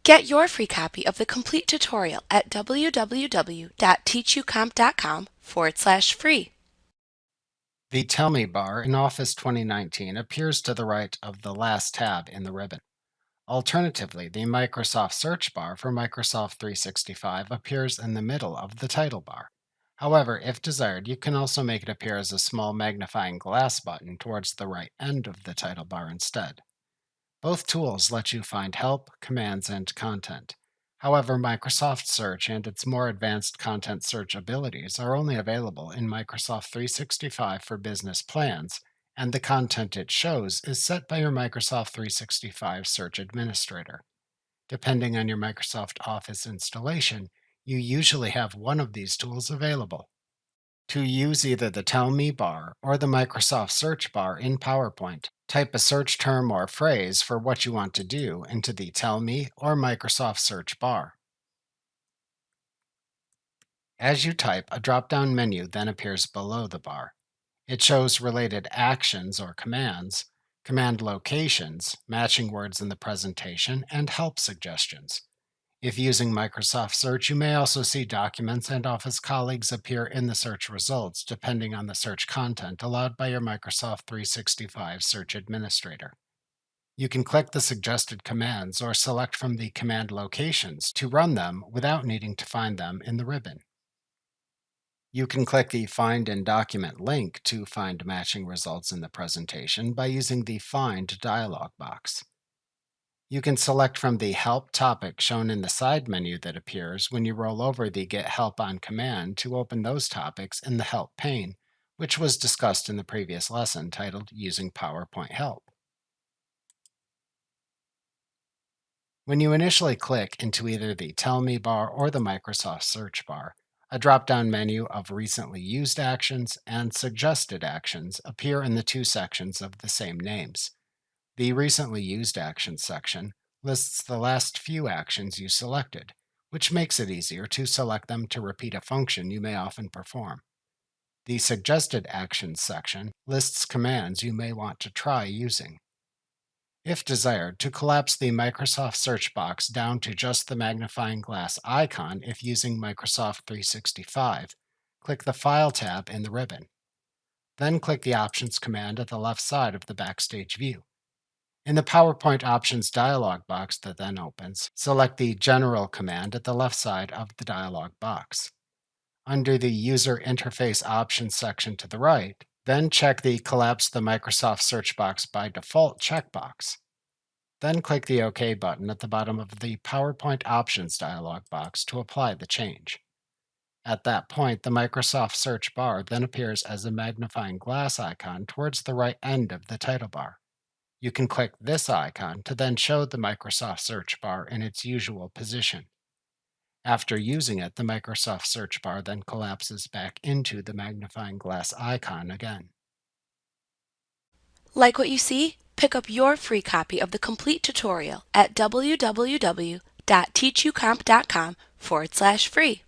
Get your free copy of the complete tutorial at www.teachucomp.com/free. The Tell Me bar in Office 2019 appears to the right of the last tab in the ribbon. Alternatively, the Microsoft search bar for Microsoft 365 appears in the middle of the title bar. However, if desired, you can also make it appear as a small magnifying glass button towards the right end of the title bar instead. Both tools let you find help, commands, and content. However, Microsoft Search and its more advanced content search abilities are only available in Microsoft 365 for business plans, and the content it shows is set by your Microsoft 365 Search Administrator. Depending on your Microsoft Office installation, you usually have one of these tools available. To use either the Tell Me bar or the Microsoft search bar in PowerPoint, type a search term or phrase for what you want to do into the Tell Me or Microsoft search bar. As you type, a drop-down menu then appears below the bar. It shows related actions or commands, command locations, matching words in the presentation, and help suggestions. If using Microsoft Search, you may also see documents and Office colleagues appear in the search results depending on the search content allowed by your Microsoft 365 Search Administrator. You can click the suggested commands or select from the command locations to run them without needing to find them in the ribbon. You can click the Find in Document link to find matching results in the presentation by using the Find dialog box. You can select from the Help topic shown in the side menu that appears when you roll over the Get Help on command to open those topics in the Help pane, which was discussed in the previous lesson titled Using PowerPoint Help. When you initially click into either the Tell Me bar or the Microsoft search bar, a drop-down menu of Recently Used Actions and Suggested Actions appear in the two sections of the same names. The Recently Used Actions section lists the last few actions you selected, which makes it easier to select them to repeat a function you may often perform. The Suggested Actions section lists commands you may want to try using. If desired, to collapse the Microsoft search box down to just the magnifying glass icon if using Microsoft 365, click the File tab in the ribbon. Then click the Options command at the left side of the Backstage view. In the PowerPoint Options dialog box that then opens, select the General command at the left side of the dialog box. Under the User Interface Options section to the right, then check the Collapse the Microsoft Search Box by Default checkbox. Then click the OK button at the bottom of the PowerPoint Options dialog box to apply the change. At that point, the Microsoft search bar then appears as a magnifying glass icon towards the right end of the title bar. You can click this icon to then show the Microsoft search bar in its usual position. After using it, the Microsoft search bar then collapses back into the magnifying glass icon again. Like what you see? Pick up your free copy of the complete tutorial at www.teachucomp.com/free.